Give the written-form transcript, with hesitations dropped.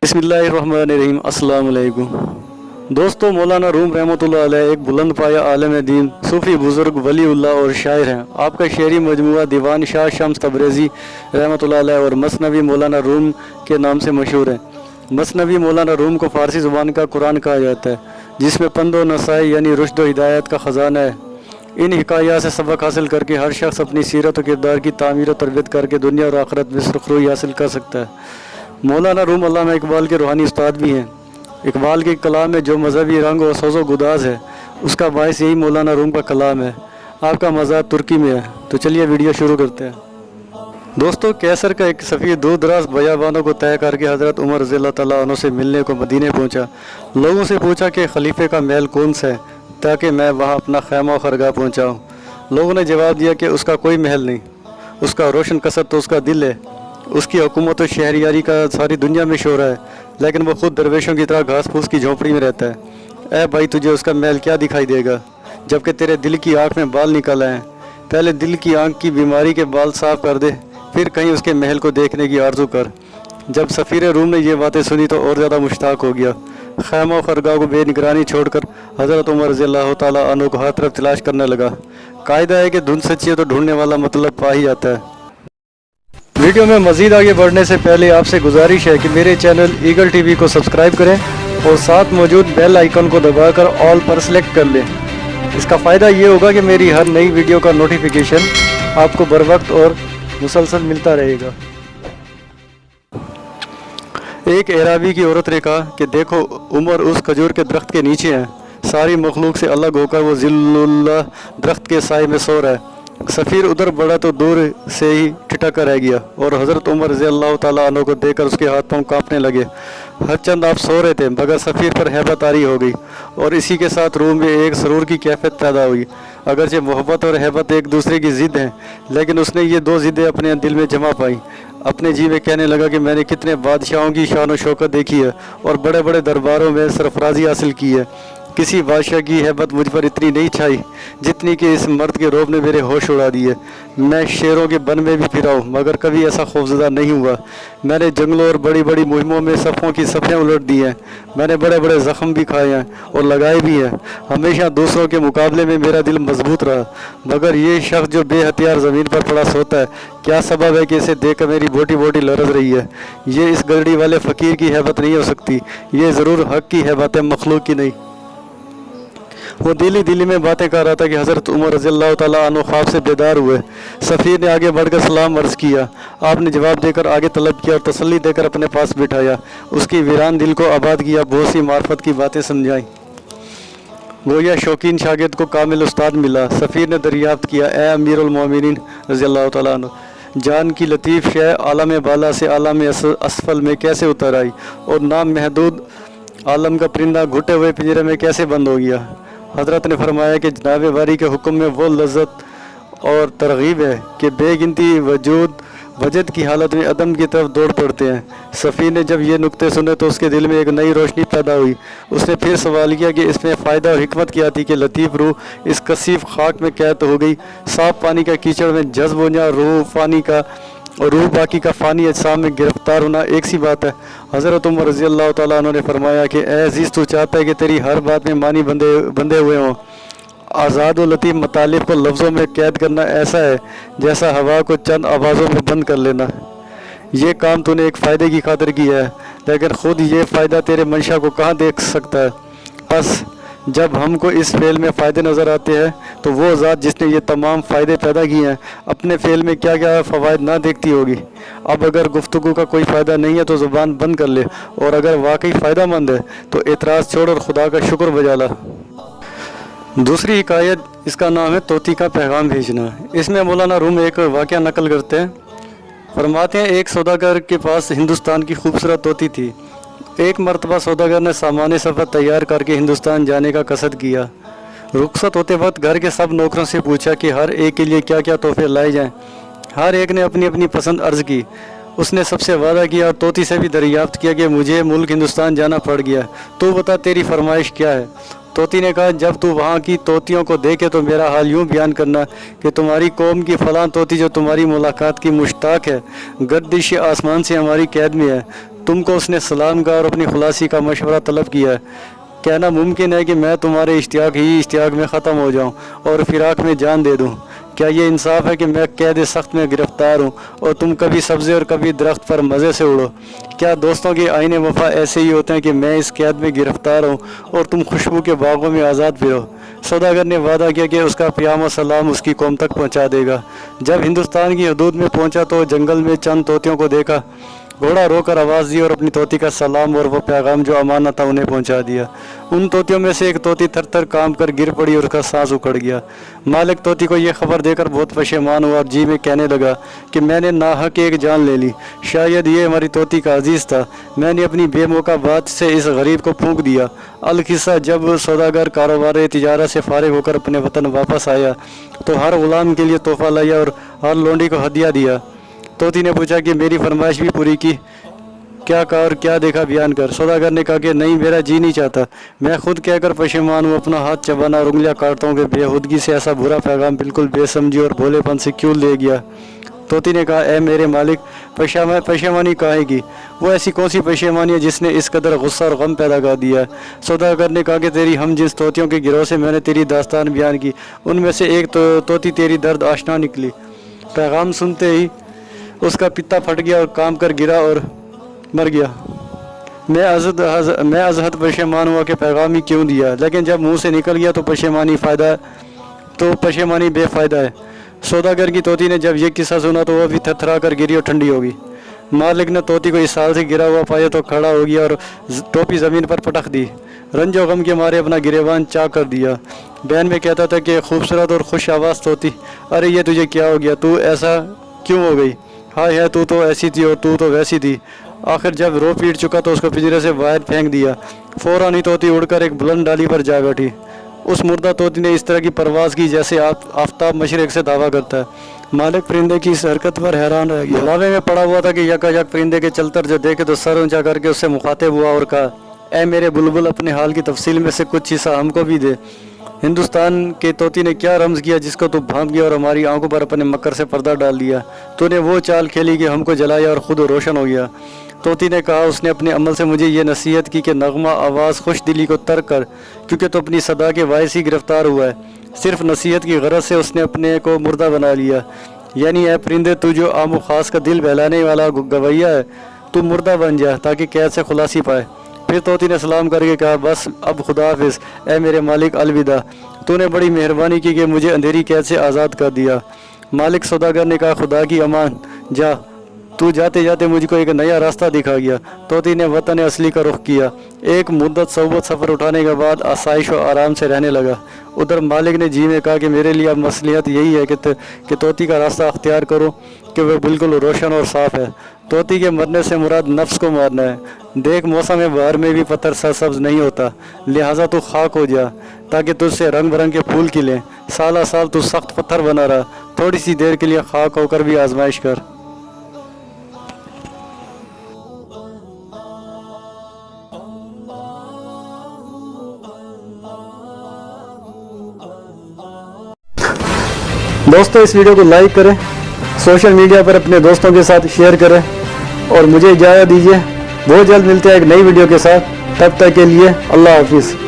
बिस्मिल्लाहिर्रहमानिर्रहीम। अस्सलाम वालेकुम दोस्तों, मौलाना रूम रहमतुल्लाह अलैह एक बुलंद पाया आलम दीन, सूफ़ी बुज़ुर्ग, वलीउल्लाह और शायर हैं। आपका शेरी मजमुआ दीवान शाह शम्स तबरेज़ी रहमतुल्लाह अलैह और मसनवी मौलाना रूम के नाम से मशहूर है। मसनवी मौलाना रूम को फ़ारसी ज़ुबान का कुरान कहा जाता है, जिसमें पंदो नसाई यानी रुश्द व हिदायत का ख़जाना है। इन हिकायात से सबक हासिल करके हर शख्स अपनी सीरत व किरदार की तामीर और तरबियत करके दुनिया और आखिरत में सुरखरुई हासिल कर सकता है। मौलाना रूम अल्लामा इकबाल के रूहानी उस्ताद भी हैं। इकबाल के कलाम में जो मजहबी रंग और सोज़ो गुदाज है, उसका बायस यही मौलाना रूम का कलाम है। आपका मज़ार तुर्की में है, तो चलिए वीडियो शुरू करते हैं। दोस्तों, कैसर का एक सफ़ीर दूर दराज बयाबानों को तय करके हज़रत उमर रज़ियल्लाहु तआला अन्हु से मिलने को मदीने पहुंचा। लोगों से पूछा कि खलीफे का महल कौन सा है, ताकि मैं वहां अपना खैमा और खरगाह पहुँचाऊँ। लोगों ने जवाब दिया कि उसका कोई महल नहीं, उसका रोशन कसर तो उसका दिल है। उसकी हुकूमत और शहरियारी का सारी दुनिया में शोर है, लेकिन वो खुद दरवेशों की तरह घास फूस की झोंपड़ी में रहता है। ए भाई, तुझे उसका महल क्या दिखाई देगा, जबकि तेरे दिल की आँख में बाल निकल आए हैं। पहले दिल की आँख की बीमारी के बाल साफ कर दे, फिर कहीं उसके महल को देखने की आरजू कर। जब सफ़ीर रूम ने ये बातें सुनी तो और ज़्यादा मुश्ताक हो गया। खैमा और खरगाह को बेनिगरानी छोड़कर हज़रत उमर रज़ियल्लाहु तआला अन्हु को हर तरफ तलाश करने लगा। कायदा है कि धुन सच्ची है तो ढूंढने वाला मतलब पा ही जाता है। वीडियो में मज़ीद आगे बढ़ने से पहले आपसे गुजारिश है कि मेरे चैनल ईगल टीवी को सब्सक्राइब करें और साथ मौजूद बेल आइकन को दबाकर ऑल पर सेलेक्ट कर लें। इसका फ़ायदा ये होगा कि मेरी हर नई वीडियो का नोटिफिकेशन आपको बर वक्त और मुसलसल मिलता रहेगा। एक एराबी की औरत ने कहा कि देखो, उमर उस खजूर के दरख्त के नीचे हैं। सारी मखलूक से अलग होकर वो ज़िल्लुल्लाह दरख्त के साए में सो रहा है। सफ़ीर उधर बढ़ा तो दूर से ही ठिठका रह गया और हज़रत उमर रज़ियल्लाहु तआला अन्हु को देखकर उसके हाथ पांव कांपने लगे। हर चंद आप सो रहे थे, मगर सफ़ीर पर हैबत तारी हो गई और इसी के साथ रूम में एक सरूर की कैफियत पैदा हुई। अगरचे मोहब्बत और हैबत एक दूसरे की ज़िद हैं, लेकिन उसने ये दो ज़िद्दें अपने दिल में जमा पाई। अपने जी में कहने लगा कि मैंने कितने बादशाहों की शान व शौकत देखी है और बड़े बड़े दरबारों में सरफराजी हासिल की है। किसी बादशाह की हैबत मुझ पर इतनी नहीं छाई जितनी कि इस मर्द के रोब ने मेरे होश उड़ा दिए। मैं शेरों के बन में भी फिरा हूँ, मगर कभी ऐसा खौफज़दा नहीं हुआ। मैंने जंगलों और बड़ी बड़ी मुहिमों में सफ़ों की सफ़ें उलट दी हैं। मैंने बड़े बड़े ज़ख्म भी खाए हैं और लगाए भी हैं। हमेशा दूसरों के मुकाबले में मेरा दिल मजबूत रहा, मगर ये शख्स जो बेहथियार ज़मीन पर पड़ा सोता है, क्या सबब है कि इसे देख कर मेरी बोटी बोटी लरज़ रही है। ये इस गरड़ी वाले फ़कीर की हैबत नहीं हो सकती, ये ज़रूर हक़ की हैबत है, मखलूक की नहीं। वो दिली दिली में बातें कर रहा था कि हज़रत उमर रज़ियल्लाहु तआला अन्हु ख्वाब से बेदार हुए। सफ़ीर ने आगे बढ़कर सलाम अर्ज़ किया। आपने जवाब देकर आगे तलब किया और तसल्ली देकर अपने पास बिठाया। उसकी वीरान दिल को आबाद किया, बहुत सी मार्फत की बातें समझाई। गोया शौकीन शागिर्द को कामिल उस्ताद मिला। सफ़ीर ने दरियाफ्त किया, ए अमीरुल मोमिनीन रज़ियल्लाहु तआला अन्हु, जान की लतीफ़ शय आलम बाला से आलम असफल में कैसे उतर आई और नाम महदूद आलम का परिंदा घुटे हुए पिंजरे में कैसे बंद हो गया। हज़रत ने फरमाया कि जनाब वारी के हुक्म में वो लज़्ज़त और तरगीब है कि बेगिनती वजूद वजद की हालत में अदम की तरफ दौड़ पड़ते हैं। सफ़ीर ने जब ये नुक्ते सुने तो उसके दिल में एक नई रोशनी पैदा हुई। उसने फिर सवाल किया कि इसमें फ़ायदा और हिकमत क्या थी कि लतीफ़ रूह इस कसीफ खाक में कैद हो गई। साफ पानी का कीचड़ में जज्ब हो जा, रूह फानी का और रूह बाकी का फ़ानी अजसाम में गिरफ्तार होना एक सी बात है। हज़रत उमर रज़ियल्लाहु तआला अन्हु ने फरमाया कि ए अज़ीज़, तू चाहता है कि तेरी हर बात में मानी बंधे हुए हों। आज़ाद व लतीफ़ मतालिब को लफ्ज़ों में कैद करना ऐसा है जैसा हवा को चंद आवाज़ों में बंद कर लेना। ये काम तूने एक फ़ायदे की खातिर किया है, लेकिन ख़ुद ये फ़ायदा तेरे मंशा को कहाँ देख सकता है। बस जब हमको इस फ़ेल में फ़ायदे नज़र आते हैं तो वो ज़ात जिसने ये तमाम फ़ायदे पैदा किए हैं अपने फ़ेल में क्या क्या फ़वाइद ना देखती होगी। अब अगर गुफ्तगू का कोई फ़ायदा नहीं है तो ज़ुबान बंद कर ले, और अगर वाकई फ़ायदा मंद है तो एतराज़ छोड़ और खुदा का शुक्र बजा ला। दूसरी हिकायत, इसका नाम है तोती का पैगाम भेजना। इसमें मौलाना रूम एक वाक़या नकल करते हैं। फरमाते हैं, एक सौदागर के पास हिंदुस्तान की खूबसूरत तोती थी। एक मरतबा सौदागर ने सामान सफ़र तैयार करके हिंदुस्तान जाने का कसद किया। रुखसत होते वक्त घर के सब नौकरों से पूछा कि हर एक के लिए क्या क्या तोहफे लाए जाएं। हर एक ने अपनी अपनी पसंद अर्ज़ की। उसने सबसे वादा किया और तोती से भी दरियाफ्त किया कि मुझे मुल्क हिंदुस्तान जाना पड़ गया, तो बता तेरी फरमाइश क्या है। तोती ने कहा, जब तू वहाँ की तोतियों को देखे तो मेरा हाल यूँ बयान करना कि तुम्हारी कौम की फ़लाँ तोती जो तुम्हारी मुलाकात की मुश्ताक है, गर्दिश आसमान से हमारी कैद में है। तुमको उसने सलाम कहा और अपनी खलासी का मशवरा तलब किया है। कहना मुमकिन है कि मैं तुम्हारे इश्तियाक ही इश्तियाक में ख़त्म हो जाऊं और फिराक में जान दे दूं। क्या ये इंसाफ है कि मैं कैद सख्त में गिरफ़्तार हूँ और तुम कभी सब्ज़े और कभी दरख्त पर मज़े से उड़ो। क्या दोस्तों के आईने वफ़ा ऐसे ही होते हैं कि मैं इस कैद में गिरफ़्तार हूँ और तुम खुशबू के बागों में आज़ाद फिरो। सौदागर ने वादा किया कि उसका प्याम और सलाम उसकी कौम तक पहुँचा देगा। जब हिंदुस्तान की हदूद में पहुँचा तो जंगल में चंद तोतियों को देखा। घोड़ा रोकर आवाज़ दी और अपनी तोती का सलाम और वो पैगाम जो अमानत था उन्हें पहुंचा दिया। उन तोतियों में से एक तोती थर थर काम कर गिर पड़ी और उसका सांस उखड़ गया। मालिक तोती को यह खबर देकर बहुत पशेमान हुआ और जी में कहने लगा कि मैंने नाहक एक जान ले ली। शायद ये हमारी तोती का अजीज़ था। मैंने अपनी बेमौका बात से इस गरीब को फूंक दिया। अलकिस्सा जब सौदागर कारोबार तिजारत से फारिग होकर अपने वतन वापस आया तो हर गुलाम के लिए तोहफा लाया और हर लोंडी को हदिया दिया। तोती ने पूछा कि मेरी फरमाइश भी पूरी की? क्या कहा और क्या देखा बयान कर। सौदागर ने कहा कि नहीं, मेरा जी नहीं चाहता। मैं खुद कहकर पशेमान हूँ। अपना हाथ चबाना और उंगलियां काटता हूँ कि बेहूदगी से ऐसा बुरा पैगाम बिल्कुल बेसमझी और भोलेपन से क्यों ले गया। तोती ने कहा, ए मेरे मालिक, पशेमानी काहे की? वो ऐसी कौन सी पशेमानी है जिसने इस कदर गुस्सा और गम पैदा कर दिया है? सौदागर ने कहा कि तेरी हम जिस तोतियों के गिरोह से मैंने तेरी दास्तान बयान की उनमें से एक तोती तेरी दर्द आशना निकली। पैगाम सुनते ही उसका पित्ता फट गया और काम कर गिरा और मर गया। मैं अजहद पशेमान हुआ कि पैगाम ही क्यों दिया, लेकिन जब मुंह से निकल गया तो पशेमानी बेफ़ायदा है। सौदागर की तोती ने जब ये किस्सा सुना तो वह भी थरथरा कर गिरी और ठंडी होगी। मालिक ने तोती को इस साल से गिरा हुआ पाया तो खड़ा हो गया और टोपी ज़मीन पर पटक दी। रंजो गम के मारे अपना गिरेबान चाक कर दिया। बयान में कहता था कि खूबसूरत और खुश आवाज़ तोती, अरे ये तुझे क्या हो गया? तू ऐसा क्यों हो गई? हाय है, तू तो ऐसी थी और तू तो वैसी थी। आखिर जब रो पीट चुका तो उसको पिंजरे से बाहर फेंक दिया। फ़ौरन ही तोती उड़कर एक बुलंद डाली पर जा बैठी। उस मुर्दा तोती ने इस तरह की परवाज़ की जैसे आफताब मशरिक़ से दावा करता है। मालिक परिंदे की इस हरकत पर हैरान रह गया। लावे में पड़ा हुआ था कि यकायक परिंदे के चलतर जो देखे तो सर ऊंचा करके उससे मुखातिब हुआ और कहा, ए मेरे बुलबुल, अपने हाल की तफसील में से कुछ हिस्सा हमको भी दे। हिंदुस्तान के तोती ने क्या रम्ज़ किया जिसको तू भांप गया और हमारी आंखों पर अपने मकर से पर्दा डाल दिया? तूने वो चाल खेली कि हमको जलाया और ख़ुद रोशन हो गया। तोती ने कहा, उसने अपने अमल से मुझे ये नसीहत की कि नगमा आवाज़ खुश दिली को तर्क कर, क्योंकि तो अपनी सदा के वायस ही गिरफ़्तार हुआ है। सिर्फ नसीहत की गरज से उसने अपने को मुर्दा बना लिया। यानी ए परिंदे, तू जो आम व ख़ास का दिल बहलाने वाला गवैया है, तू मुर्दा बन जा ताकि कैद से खुलासी पाए। फिर तोती ने सलाम करके कहा, बस अब खुदा हाफिज़, ए मेरे मालिक, अलविदा। तूने बड़ी मेहरबानी की कि मुझे अंधेरी कैद से आज़ाद कर दिया। मालिक सौदागर ने कहा, खुदा की अमान, जा, तू जाते जाते मुझको एक नया रास्ता दिखा गया। तोती ने वतन असली का रुख किया। एक मुद्दत सोबत सफ़र उठाने के बाद आसाइश और आराम से रहने लगा। उधर मालिक ने जी में कहा कि मेरे लिए अब मसलियत यही है कि तोती का रास्ता अख्तियार करो कि वह बिल्कुल रोशन और साफ़ है। तोती के मरने से मुराद नफ्स को मारना है। देख, मौसम बहार में भी पत्थर सरसब्ज नहीं होता, लिहाजा तू खाक हो जा ताकि तुझसे रंग बिरंग के फूल खिलें। साला साल तू सख्त पत्थर बना रहा, थोड़ी सी देर के लिए खाक होकर भी आजमाइश कर। दोस्तों, इस वीडियो को लाइक करें, सोशल मीडिया पर अपने दोस्तों के साथ शेयर करें और मुझे इजाज़त दीजिए। बहुत जल्द मिलते हैं एक नई वीडियो के साथ। तब तक के लिए अल्लाह हाफिज़।